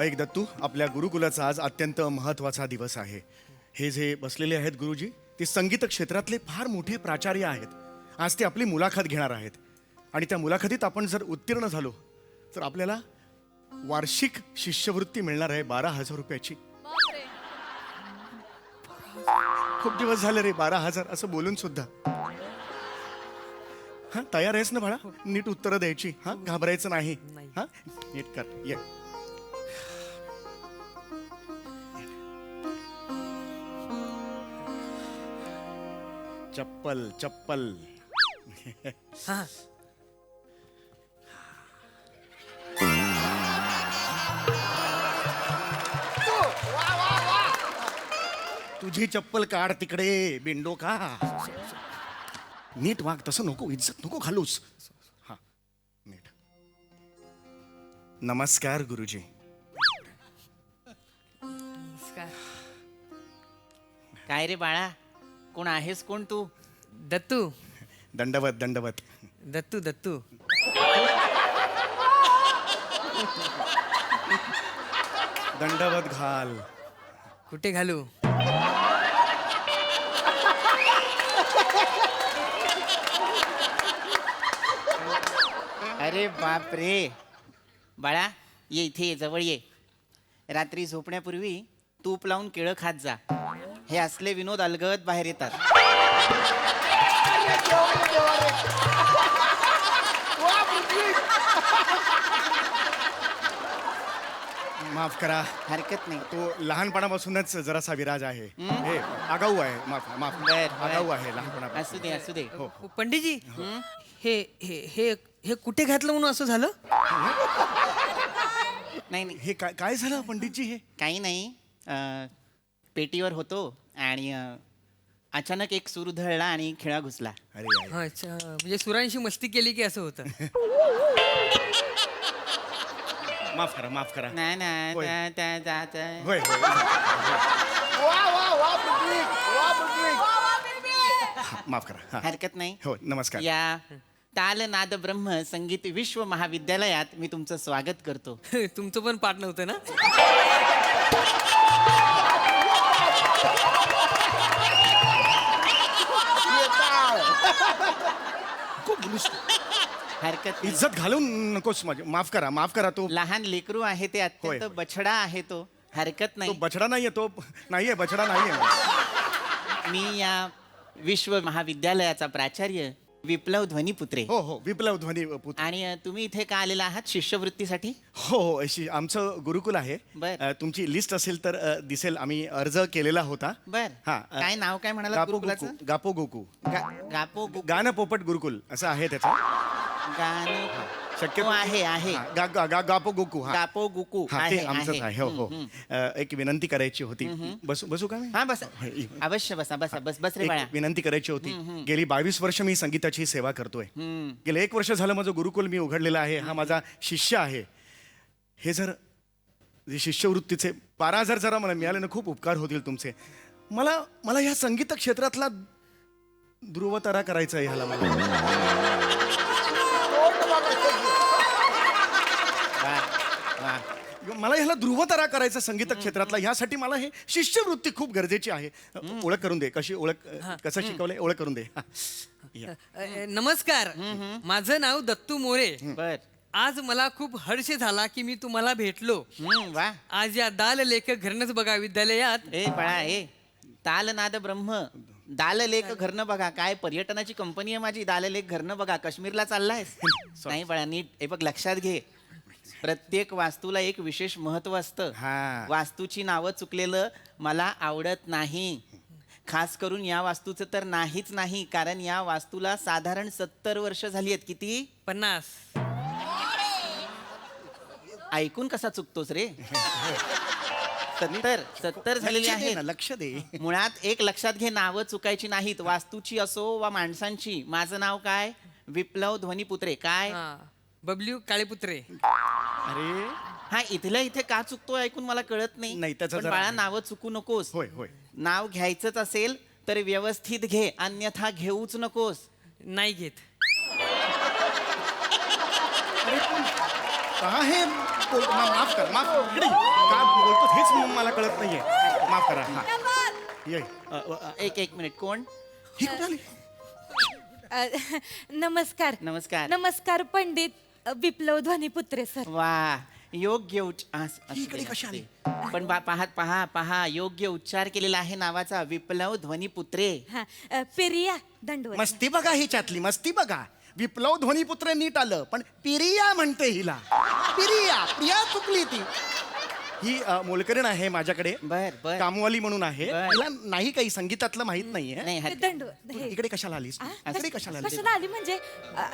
ऐक दत्तू, आपल्या गुरुकुलाचा आज अत्यंत महत्त्वाचा दिवस आहे. हे जे बसलेले आहेत गुरुजी, ते संगीत क्षेत्रातले फार मोठे प्राचार्य आहेत. आज ते आपली मुलाखत घेणार आहेत आणि त्या मुलाखतीत आपण जर उत्तीर्ण झालो तर आपल्याला वार्षिक शिष्यवृत्ती मिळणार आहे 12,000 रुपयाची. खूप दिवस झाले रे 12,000 असं बोलून सुद्धा. हा, तयार आहेस ना बाळा? नीट उत्तरं द्यायची. हा, घाबरायचं नाही. हा, नीट कर. ये. चप्पल चप्पल. हा तुझी चप्पल काढ तिकडे बिंडो का. नीट वाग, तसं नको, इज्जत नको घालूस. हा, नीट. नमस्कार गुरुजी. नमस्कार. काय रे बाळा, कोण आहेस कोण तू? दत्तू दंडवत दंडवत. दत्तू दत्तू दंडवत घाल. कुठे घालू? अरे बाप रे बाळा, ये इथे ये, जवळ ये. रात्री झोपण्यापूर्वी तूप लावून केळं खात जा. हे असले विनोद अलगद बाहेर येतात. माफ करा, हरकत नाही. तो लहानपणापासूनच जरासा विराज आहे. हे आगाऊ आहे. माफ माफ. बर. आगाऊ आहे लहानपणापासून. असू दे असू दे. हो. पंडितजी, हे हे हे हे कुठे घातलं म्हणून असं झालं? नाही नाही, हे काय काय झालं पंडितजी? हे काही नाही. पेटीवर होतो आणि अचानक एक सूर उधळला आणि खिळा घुसला. अरे यार. हा, अच्छा, म्हणजे सुरांशी मस्ती केली की असं होतं? माफ करा, माफ करा. नाही होय. नाही. होय होय. हा, माफ करा. हा. हरकत नाही. हो, नमस्कार. या ताल नाद ब्रह्म संगीत विश्व महाविद्यालयात मी तुमचं स्वागत करतो. तुमचं पण पाठ नव्हतं ना? खूप बोलूस. हरकत नाही. इज्जत घालून नकोस माझी. माफ करा, माफ करा. तो लहान लेकरू आहे ते, अत्यंत होय. बछडा आहे तो. हरकत तो नाही. बछडा नाहीये. तो नाहीये, बछडा नाहीये. मी या विश्व महाविद्यालयाचा प्राचार्य विप्लव ध्वनीपुत्रे. हो हो, विप्लव ध्वनी पुत्र. आणि तुम्ही इथे का आलेला आहात शिष्यवृत्तीसाठी? हो हो, अशी आमचं गुरुकुल आहे. बर. तुमची लिस्ट असेल तर दिसेल. आम्ही अर्ज केलेला होता. बर. हा, काय नाव काय म्हणाला गापो गुरुकुलाचं? गोकू. गापो गोकू. गापो गाणं पोपट गुरुकुल असं आहे त्याचं. गाणं शक्यतो हो, आहे आहे. गापो गोकू. हा, गापो गुकू हा, आहे ते आमचंच आहे. हो हो. एक विनंती करायची होती. बसू बसू का मी? हा बस, अवश्य बसा बसा. बस बस रे बाळा. एक विनंती करायची होती. गेली 22 वर्ष मी संगीताची सेवा करतोय. गेले 1 वर्ष झालं माझं गुरुकुल मी उघडलेलं आहे. हा माझा शिष्य आहे. हे जर जे शिष्यवृत्तीचे 12,000 जरा मला मिळाले ना, खूप उपकार होतील तुमचे. मला मला ह्या संगीत क्षेत्रातला ध्रुवतारा करायचा आहे ह्याला मला. वा, वा. मला ह्याला ध्रुवतारा करायचा संगीत क्षेत्रातला. ह्यासाठी मला हे शिष्यवृत्ती खूप गरजेची आहे. ओळख करून दे. कशी ओळख, कसं शिकवलंय ओळख करून दे. हा. या. नमस्कार, माझं नाव दत्तू मोरे. बर. आज मला खूप हर्ष झाला की मी तुम्हाला भेटलो. वा. आज या दाल लेखक घरनच बघा विद्यालयात ए बाळा, ए तालनाद ब्रह्म दाललेख घरनं बघा. काय पर्यटनाची कंपनी आहे माझी. दाललेख घरनं बघा. काश्मीरला चाललायस? नाही बाळा, नीट हे बघ, लक्षात घे. प्रत्येक वास्तूला एक विशेष महत्व असतं. हा. वास्तूची नावं चुकलेलं मला आवडत नाही. खास करून या वास्तूचं तर नाहीच नाही, कारण या वास्तूला साधारण 70 वर्ष झाली आहेत. किती? 50. ऐकून कसा चुकतोस रे? 70 झालेली लक्ष दे आहेत. ना, लक्ष दे. मुळात एक लक्षात घे, नावं चुकायची नाहीत. वास्तूची असो वा माणसांची. माझं नाव काय? विप्लव ध्वनीपुत्रे. काय? बबल्यू काळेपुत्रे. अरे हा, इथल्या इथे का चुकतोय ऐकून मला कळत नाही, नाही. त्याचं पण जरा- बाळा, नावं चुकू नकोस. होय होय. नाव घ्यायचंच असेल तर व्यवस्थित घे, अन्यथा घेऊच नकोस. नाही घेत. का हे माफ कर माफ इकडे ये. काय बोलतो हेच मला कळत नाहीये. माफ करा. हा ये. एक मिनिट कोण ही कुठे आली? नमस्कार नमस्कार. नमस्कार पंडित विप्लव ध्वनिपुत्रे सर. वा योग्य ही इकडे कशी आली? पण पहा योग्य उच्चार केलेला आहे नावाचा विप्लव ध्वनिपुत्रे. हा पेरिया दंडवत. मस्ती बघा हिच्यातली मस्ती बघा. विप्लव ध्वनिपुत्र नीट आलं पण पिरिया म्हणते हिला. प्रिया चुकली ती. ही मोलकरीण आहे माझ्याकडे. बर बर कामवाली म्हणून आहे. बर. तिला नाही काही संगीतातलं माहित नाहीये. नाही दंडवत तू हे. इकडे कशाला आलीस? इकडे कशाला आलीस? कशाला आली म्हणजे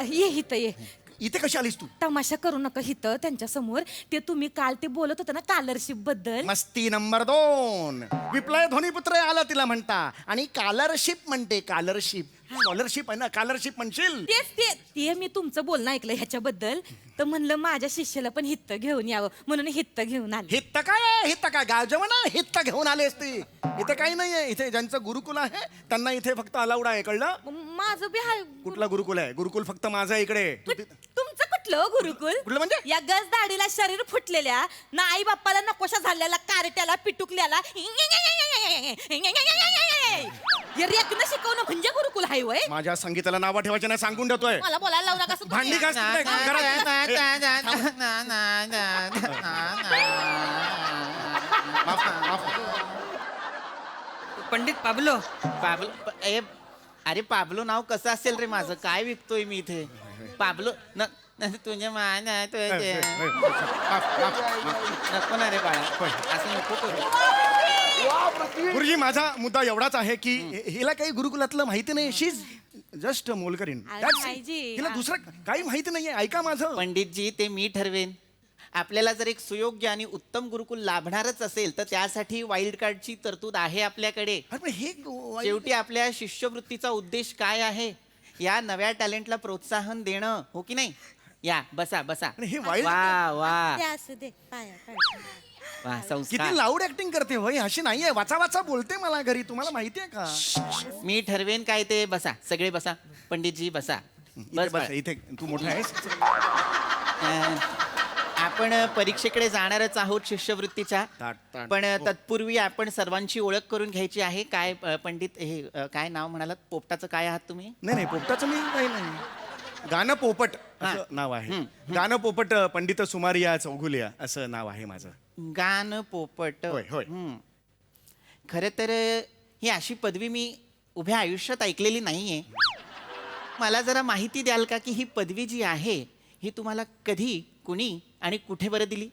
ये हित ये. इथे कशी आलीस तू? तमाशा करू नका हित त्यांच्या समोर. ते तुम्ही काल ते बोलत होते ना स्कॉलरशिप बद्दल. मस्ती नंबर 2. विप्लव ध्वनिपुत्र आला तिला म्हणता आणि स्कॉलरशिप म्हणते. स्कॉलरशिप आहे ना स्कॉलरशिप म्हणशील. ते मी तुमचं बोलणं ऐकलं ह्याच्याबद्दल. तर म्हणलं माझ्या शिष्याला पण हित्त घेऊन यावं म्हणून हित्त घेऊन आले. हित्त काय गाव जेवण हित्त घेऊन आले असते. इथे काही नाहीये. इथे ज्यांचं गुरुकुल आहे त्यांना इथे फक्त अलाउड आहे. कळलं? माझं बी हाय. कुठला गुरुकुल आहे? गुरुकुल फक्त माझं आहे इकडे. तुमचं कुठलं गुरुकुल? कुठलं म्हणजे? या गज दाढीला शरीर फुटलेल्या ना आई बाप्पाला नकोशा झालेला कार्ट्याला पिटुकल्याला रेकनं शिकवणं म्हणजे गुरुकुल हाय वय. माझ्या संगीताला नाव ठेवायचं नाही सांगून देतोय. मला बोलायला लावला कसं तुम्ही? भांडी घास तिकडे घरात. माफ कर, माफ कर. पंडित पाबलो अरे पाबलो नाव कसं असेल रे माझं? काय विकतोय मी इथे? पाबलो तुझ्या मान नको ना रे बाळा, असं नको करू. गुरुजी माझा मुद्दा एवढाच आहे की हिला काही गुरुकुलातलं माहिती नाही. शी जस्ट मोलकरीण. अरे That's it. भाईजी. हिला दुसरं काही माहिती नाहीये. ऐका माझं. पंडितजी ते मी ठरवेन. आपल्याला जर एक सुयोग्य आणि उत्तम गुरुकुल लाभणारच असेल तर त्यासाठी वाईल्ड कार्डची तरतूद आहे आपल्याकडे. अरे पण हे शेवटी आपल्या शिष्यवृत्तीचा उद्देश काय आहे? या नव्या टॅलेंटला प्रोत्साहन देणं, हो की नाही? या बसा बसा. आणि हे wild- वा वा ते असू दे पाया पड. वा किती संस्कार. लाऊड ऍक्टिंग करते होय. अशी नाहीये. वाचा वाचा बोलते मला घरी. तुम्हाला माहितीये का? मी ठरवेन काय ते. बसा सगळे बसा. पंडितजी बसा. इथे बस बस. इथे तू मोठा आहेस. आपण परीक्षेकडे जाणारच आहोत शिष्यवृत्तीच्या. ताट. पण तत्पूर्वी आपण सर्वांची ओळख करून घ्यायची आहे. काय पंडित हे काय नाव म्हणालात? पोपटाचं काय आहात तुम्ही? नाही पोपटाचं मी काही नाही. गाणं पोपट असं नाव आहे. गाणं पोपट पंडित सुमारिया चौघुलिया असं नाव आहे माझं. गान पोपट. होय, होय. खरं तर ही अशी पदवी मी उभ्या आयुष्यात ऐकलेली नाहीये. मला जरा माहिती द्याल का की ही पदवी जी आहे ही तुम्हाला कधी, कुणी आणि कुठे बरं दिली?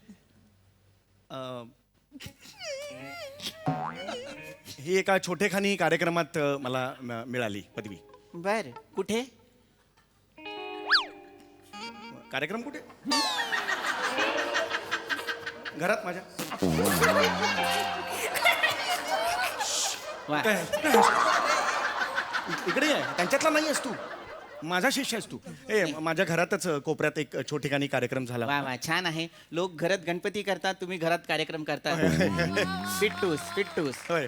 ही एका छोटेखानी कार्यक्रमात मला मिळाली पदवी. बर कुठे? कार्यक्रम कुठे? घरात माझ्या. वा. इकडे ये. त्यांच्यातला नाही आहेस तू. माझा शिष्य आहेस तू. माझ्या घरातच कोपऱ्यात एक छोटेखानी कार्यक्रम झाला. वा वा छान आहे. लोक घरात गणपती करतात, तुम्ही घरात कार्यक्रम करतात. फिट्टूस. होय.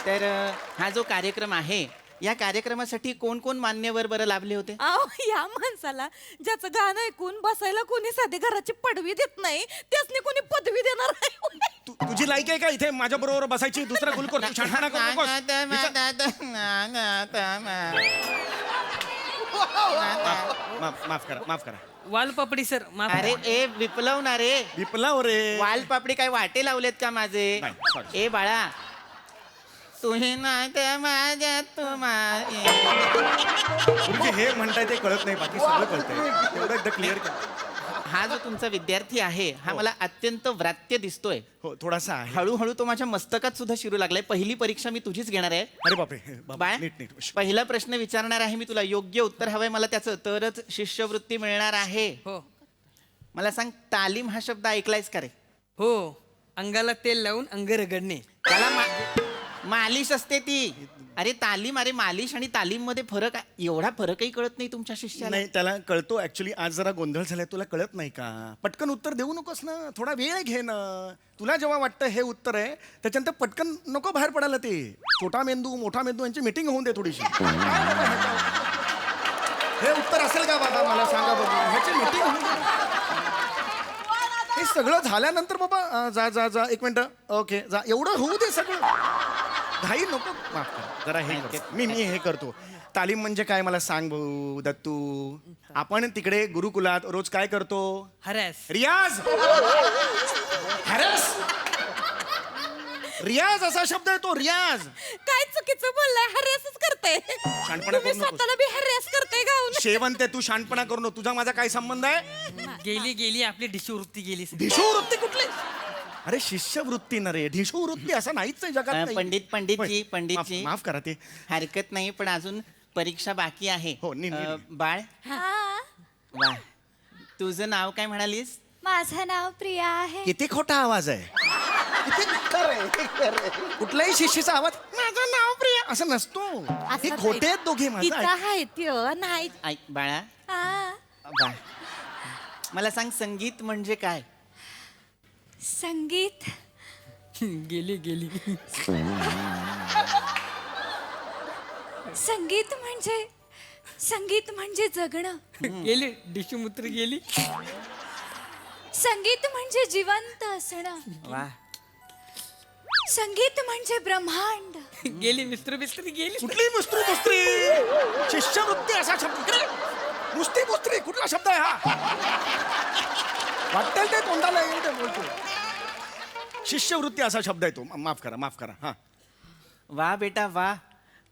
तर हा जो कार्यक्रम आहे या कार्यक्रमासाठी कोण कोण मान्यवर बरं लाभले होते? अहो या माणसाला ज्याचं गाणं ऐकून बसायला कोणी साधी घराची पडवी देत नाही त्यासनी कोणी पदवी देणार आहे. तुझी लायक आहे का इथे माझ्या बरोबर बसायची? दुसरा गुलकोर तू शहाणपणा करू नकोस. माफ करा. वालपापडी सर माफ अरे ए विप्लव ना रे. विप्लव रे. वालपापडी काय वाटे लावलेत का माझे? नाही, sorry. ए बाळा तुही नाही तर माझ्या तुम्हाला. गुरुजी हे म्हणताय ते कळत नाही. बाकी सगळं कळतंय. एवढं एकदा क्लिअर कर. हा जो तुमचा विद्यार्थी आहे हा मला अत्यंत व्रात्य दिसतोय. हो थोडासा आहे. हळूहळू तो माझ्या मस्तकात सुद्धा शिरू लागलाय. पहिली परीक्षा मी तुझीच घेणार आहे. अरे बापरे. बाबा, बाळ नीट. पहिला प्रश्न विचारणार आहे मी तुला. योग्य उत्तर हवंय मला त्याचं, तरच शिष्यवृत्ती मिळणार आहे. हो मला सांग, तालीम हा शब्द ऐकलायस का रे? हो अंगाला तेल लावून अंग रगडणे. त्याला मालिश असते ती. अरे तालीम, अरे मालिश आणि तालीम मध्ये फरक आहे. एवढा फरकही कळत नाही तुमच्या शिष्याला? नाही त्याला कळतो. ऍक्च्युली आज जरा गोंधळ झालाय. तुला कळत नाही का? पटकन उत्तर देऊ नकोस ना. थोडा वेळ घे ना. तुला जेव्हा वाटतं हे उत्तर आहे त्याच्यानंतर पटकन नको बाहेर पडायला. ते छोटा मेंदू मोठा मेंदू यांची मीटिंग होऊन दे थोडीशी. हे उत्तर असेल का बाबा? मला सांगा बघू. ह्याची मीटिंग होऊन दे. हे सगळं झाल्यानंतर बाबा जा जा जा एक मिनिट ओके जा एवढं होऊ दे सगळं घाई नको माफ कर जरा हे कर. मी हे करतो तालीम म्हणजे काय मला सांग भाऊ दत्तू आपण तिकडे गुरुकुलात रोज काय करतो हरॅस रियाज हॅरस रियाज असा शब्द आहे तो रियाज काय चुकीचं बोललाय हॅरेसच करते शहाणपणा करू तुम्ही नकोस. स्वतःला बी हॅरेस करते गाऊन शेवंत आहे तू शानपणा करू नको तुझा माझा काय संबंध आहे गेली गेली आपली डिशिवृत्ती गेली ढिशूवृत्ती कुठली अरे शिष्यवृत्ती ना रे ढिशूवृत्ती असं नाहीच आहे जगात काही. पंडितजी माफ- पंडितजी माफ करा ते हरकत नाही पण अजून परीक्षा बाकी आहे हो, बाळ हा वा तुझं नाव काय म्हणालीस माझं नाव प्रिया आहे किती खोटा आवाज आहे किती खरं आहे. कुठल्याही शिष्याचा आवाज माझं नाव प्रिया असं नसतो हे खोटे आहेत दोघे तिचा माझा आहे त्यो नाही ऐक बाळा हा बाळ मला सांग संगीत म्हणजे काय संगीत गेली गेली संगीत म्हणजे जगणं गेली डिशिमुत्री गेली संगीत म्हणजे जिवंत असणं वा संगीत म्हणजे ब्रह्मांड गेली मिस्त्री बिस्त्री गेली कुठली मुस्त्री मुस्त्री शिष्यवृत्ती असा शब्द इकडे. मुस्ती मुस्त्री कुठला शब्द आहे हा वाटेल ते तोंडाला येईल ते बोलतो शिष्यवृत्ती असा शब्द आहे तो माफ करा हा वा बेटा वा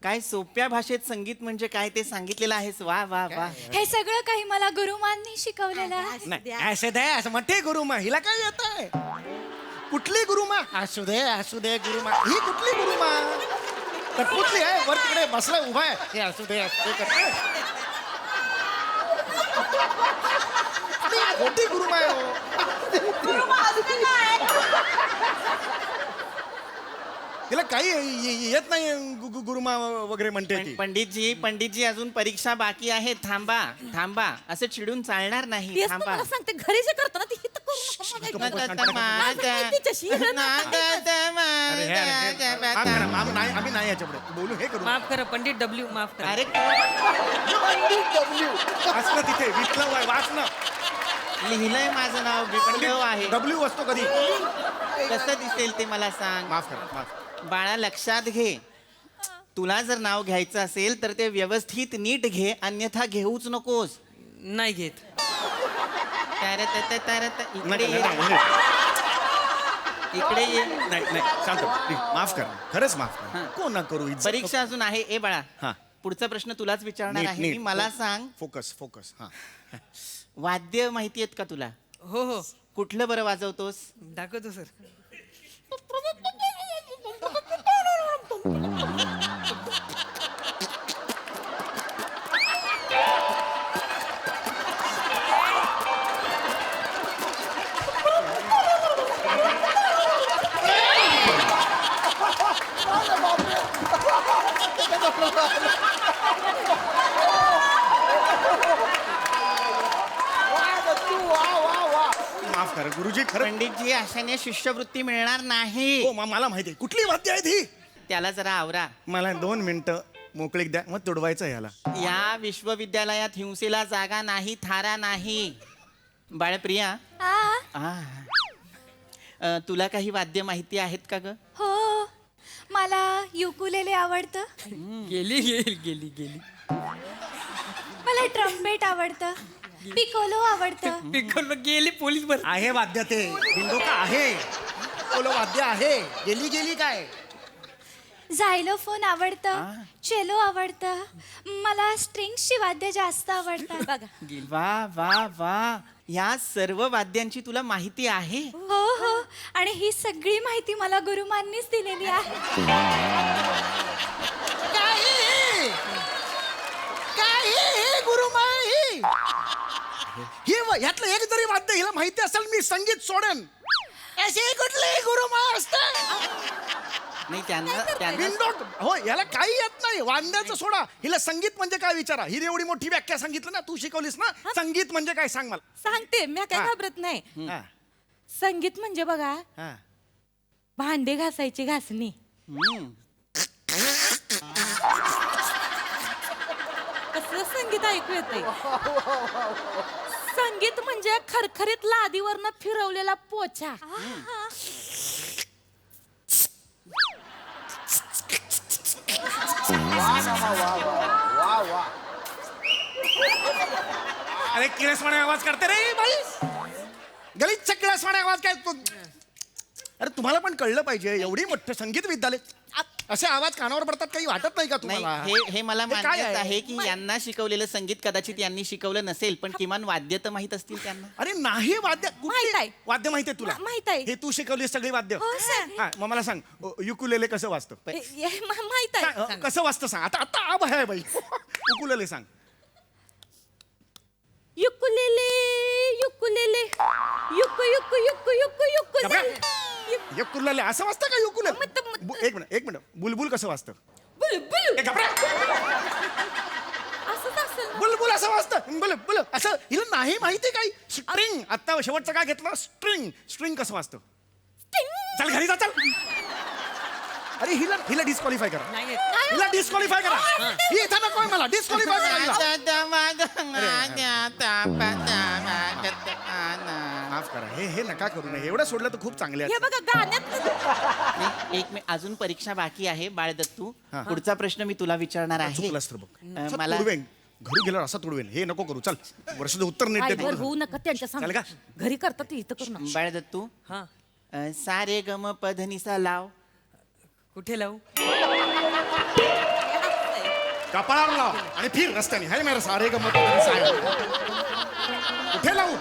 काय सोप्या भाषेत संगीत म्हणजे काय ते सांगितलेलं आहेस वा वा वा हे सगळं काही मला गुरुमांनी शिकवलेलं आहे नाही असं दे असं म्हणते गुरुमा हिला काय येत आहे कुठली गुरुमा असू दे गुरुमा ही कुठली गुरुमा कटपुतली आहे वर तिकडे बसला उभा आहे हे असू दे करते मोठी गुरुमा आहे हो. तिला काही येत नाही गुरुमा वगैरे म्हणते ती पंडितजी अजून परीक्षा बाकी आहे थांबा असं चिडून चालणार नाही तेच तर थांबा मला सांगते घरी जे करतो ना ते हित करू नको मला. माझं काही तिच्याशी हे माफ करा, आम्ही नाही याच्यापुढे बोलू हे करू माफ करा पंडित डब्ल्यू माफ करा अरे वाचलं तिथे विप्लव आहे वाचलं लिहिलंय माझं नाव विप्लव आहे डब्ल्यू असतो कधी कसं दिसेल ते मला सांग माफ करा माफ बाळा लक्षात घे तुला जर नाव घ्यायचं असेल तर ते व्यवस्थित नीट घे अन्यथा घेऊच नकोस नाही घेत इकडे ये. इकडे ये नाही शांत माफ करा खरंच माफ करा हा. कोण करू इज्जत परीक्षा अजून आहे ए बाळा हा. पुढचा प्रश्न तुलाच विचारणार नीट, आहे नीट. मी मला सांग फोकस हा वाद्य माहिती आहेत का तुला हो हो कुठलं बरं वाजवतोस दाखवतो सर माफ करा गुरुजी खरं पंडितजी अशाने शिष्यवृत्ती मिळणार नाही हो मला माहिती आहे कुठली वाद्य आहेत ही त्याला जरा आवरा मला 2 मिनिटं मोकळीक द्या मग तुडवायचं आहे याला या विश्वविद्यालयात हिंसेला जागा नाही थारा नाही बाळप्रिया तुला काही वाद्य माहिती आहेत का ग हो मला युकुलेले आवडतं गेली गेली मला ट्रम्पेट आवडतं पिकोलो आवडतं पिकल गेली पोलीस भर आहे वाद्य ते बिंदो का आहे बोलो वाद्य आहे गेली काय झायलोफोन आवडतं चेलो आवडतं मला स्ट्रिंग्सची वाद्य जास्त आवडतात बघा वा वा वा या सर्व वाद्यांची तुला माहिती आहे हो हो आणि ही सगळी माहिती मला गुरुमांनीच दिलेली आहे काही गुरुमाई हे यातलं एक जरी वाद्य हिला माहिती असेल मी संगीत सोडेन असे कुठले गुरुमा असतात नाही त्यांना बिनडोक हो याला काही येत नाही वाद्याचं सोडा हिला संगीत म्हणजे काय विचारा ही एवढी मोठी व्याख्या सांगितलं ना तू शिकवलीस ना संगीत म्हणजे काय सांग मला सांगते मी काय हा. घाबरत नाही हा, संगीत म्हणजे बघा हा. भांडे घासायची घासणी कसलं संगीत ऐकू येतंय संगीत म्हणजे खरखरीत लादीवरनं फिरवलेला पोचा. अरे किळसवाणे आवाज करते रे बाई, गलिच्छ किळसवाणे आवाज काय तू. अरे तुम्हाला पण कळलं पाहिजे, एवढी मोठं संगीत विद्यालय, असे आवाज कानावर पडतात, काही वाटत नाही का नाही तुम्हाला? हे मला हे काय मान्यच आहे? आहे की यांना शिकवलेलं संगीत कदाचित यांनी शिकवलं नसेल, पण किमान वाद्य तर माहित असतील त्यांना. अरे नाही, वाद्य कुठली? माहित आहे. वाद्य माहिती आहे तुला? माहित आहे. हे तू शिकवली सगळी वाद्य? हो, सर. हा, मग मला सांग, युकुलेले कसं वाजतं? माहित आहे. सांग, कसं वाजतं सांग. आता आता आब आहे बाई. उकुलेले सांग. युकुलेले युकुलेले युकु युकु युकु युकु युकुलेले. युकुलेले असं वाजतं का युकुले? मत- एक मिनिट, बुलबुल कसं वाजतं? बुलबुल ए, घाबरा. असंच असेल ना. बुलबुल असं वाजतं. बुल असं हिला नाही माहिती काही. स्ट्रिंग, आता शेवटचं काय घेतलं? स्ट्रिंग कसं वाजतं? चल घरी जा, चल. अरे हिला डिस्क्वालिफाय करा. नाही हिला डिस्क्वालिफाय करा. ही इथं नकोय मला, डिस्क्वालिफाय करा. माफ करा, हे नका करू नये. एवढं सोडलं तर खूप चांगले हे आहे. बघा गाण्यात एक मी अजून परीक्षा बाकी आहे बाळ दत्तू. हा. पुढचा प्रश्न मी तुला विचारणार आहे. चुकलास तर बघ. असं मला तुडवेन. घरी गेल्यावर असं तुडवेन. हे नको करू. चल, वर्षाचं उत्तर नीट आईवर देतो. होऊ नका त्यांच्या चालेल का? सांग. घरी करतात ते इथं करू नका. बाळ दत्तू, हा सा रे ग म प ध नि सा लाव. कुठे लावू? कपाळावर लाव आणि फिर रस्त्याने. हाय मेरा सारे गमत कुठे लावू?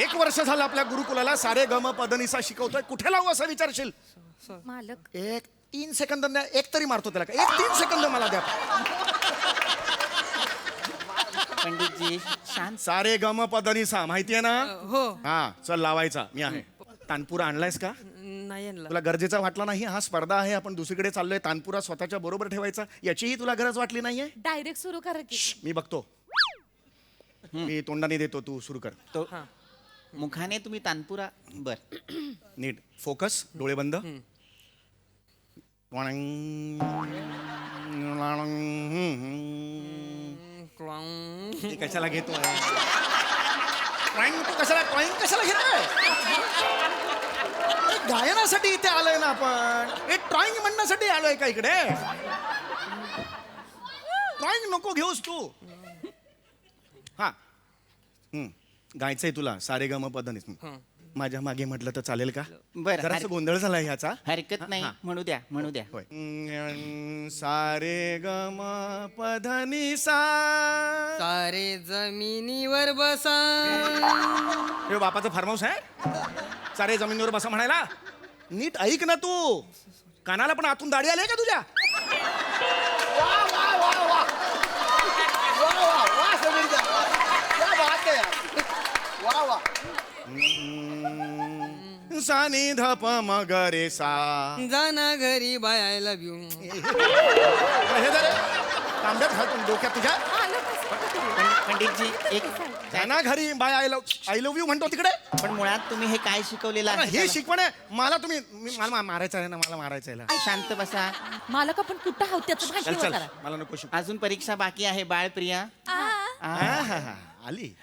1 वर्ष झालं आपल्या गुरुकुलाला सारे गम पदनिसा शिकवतोय. कुठे लावू असं विचारशील? मालक 3 सेकंद द्या. एक तरी मारतो त्याला का? 3 सेकंद मला द्या. पंडितजी शांत. सारे गम पदनिसा माहितीये ना? हो हा, चल लावायचा. मी आहे. तानपुरा आणलायस का? नाही आणला. तुला गरजेचा वाटला नाही? हा स्पर्धा आहे, आपण दुसरीकडे चाललोय. तानपुरा स्वतःच्या बरोबर ठेवायचा, याचीही तुला गरज वाटली नाहीये? डायरेक्ट सुरू करा की. मी बघतो. मी तोंडाने देतो, तू सुरू कर. तो हा मुखाने तुम्ही तानपुरा. बर, नीट फोकस, डोळे बंद. हे कशाला घेतोय? तू कशाला घेतोय? गायनासाठी इथे आलोय ना आपण. हे ड्रॉइंग म्हणण्यासाठी आलोय का इकडे? ड्रॉइंग नको घेऊस तू. हा, गायचंय तुला सारे गम पदनीस. माझ्या मागे म्हटलं तर चालेल का? बरं, जरासं गोंधळ झालाय ह्याचा. हरकत नाही. हा. म्हणू द्या, म्हणू द्या. होय. सारे गम पधनी सा. सारे जमिनीवर बसा. हे बापाचं फार्म हाऊस आहे? सारे जमिनीवर बसा म्हणायला? नीट ऐक ना तू. कानाला पण आतून दाढी आली का तुझ्या? सानी धप मगरे सा. जाना घरी बाय आय लव्ह यू. हे जरा तांब्यात घालून डोक्यात तुझ्या. पंडितजी एक त्यांना घरी बाय आय लव्ह यू म्हणतो तिकडे. पण मुळात तुम्ही हे काय शिकवलेलं आहे हे त्याला? शिकवण आहे मला. मला मारायचं आहे ना, मला मारायचं आहे ना. शांत बसा. मालक आपण कुठं आहोत त्याचं चल भाषण चल, करा. मला नको शिकू. अजून परीक्षा बाकी आहे बाळ प्रिया. आली.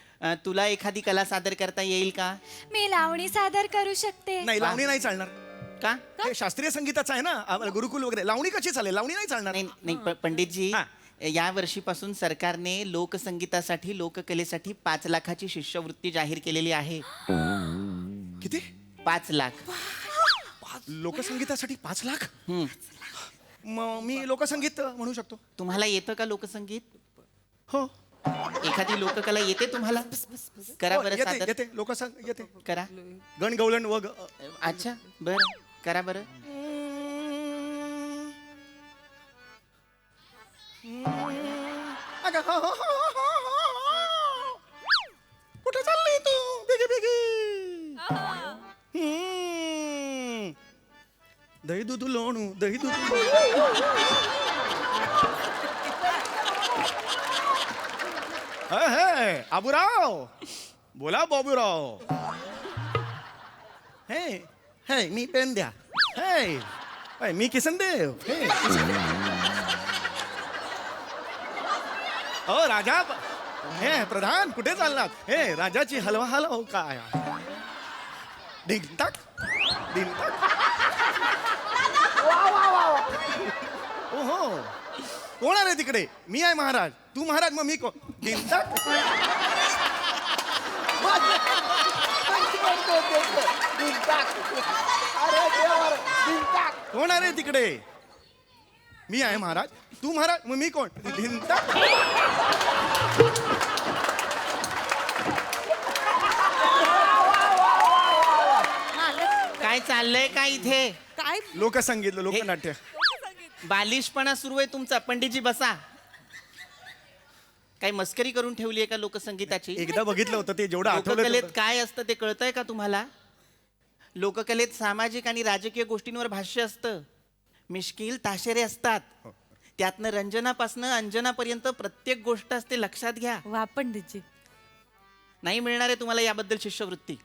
तुला एखादी कला सादर करता येईल का? मी लावणी सादर करू शकते. नाही, लावणी नाही चालणार. का? हे शास्त्रीय संगीताचं आहे ना, आम्हाला गुरुकुल वगैरे. लावणी कशी चालेल? लावणी नाही चालणार. नाही नाही पंडितजी, हा. या वर्षीपासून सरकारने लोकसंगीतासाठी लोककलेसाठी 5 लाखाची शिष्यवृत्ती जाहीर केलेली आहे. किती? 5 लाख. लोकसंगीतासाठी 5 लाख? हम्म. मी लोकसंगीत म्हणू शकतो. तुम्हाला येतं का लोकसंगीत? हो, एखादी लोककला येते तुम्हाला? करा हो, बरं येते सादर. येते लोकसंग येते. करा. गण गवळण वग. अच्छा, बरं करा बरं. कुठे चालली तू? बेगी बेगी. दही दूध लोणू, दही दूध. आबूराव, बोला बाबूराव. हे हे मी पेन द्या. हे मी किसनदेव. हे ओ राजा, हे प्रधान कुठे चाललात हे राजाची हलवा हलव काय ढिंगताक ढिंगताक ओहो कोण आहे तिकडे मी आहे महाराज तू महाराज मग मी कोण ढिंगताक कोण आहे तिकडे मी आहे महाराज तू महाराज मग मी कोण ढिंगताक काय चाललंय काय इथे काय लोकसंगीत लोकनाट्य बालिशपणा सुरू आहे तुमचा पंडितजी बसा काही मस्करी करून ठेवली आहे का लोकसंगीताची एकदा बघितलं होतं ते जेवढं आठवलं लोककलेत तेवढं. काय असतं ते कळतंय का तुम्हाला लोककलेत सामाजिक आणि राजकीय गोष्टींवर भाष्य असतं मिश्किल ताशेरे असतात त्यातनं रंजनापासनं अंजनापर्यंत प्रत्येक गोष्ट असते लक्षात घ्या वा पंडितजी नाही मिळणार आहे तुम्हाला याबद्दल शिष्यवृत्ती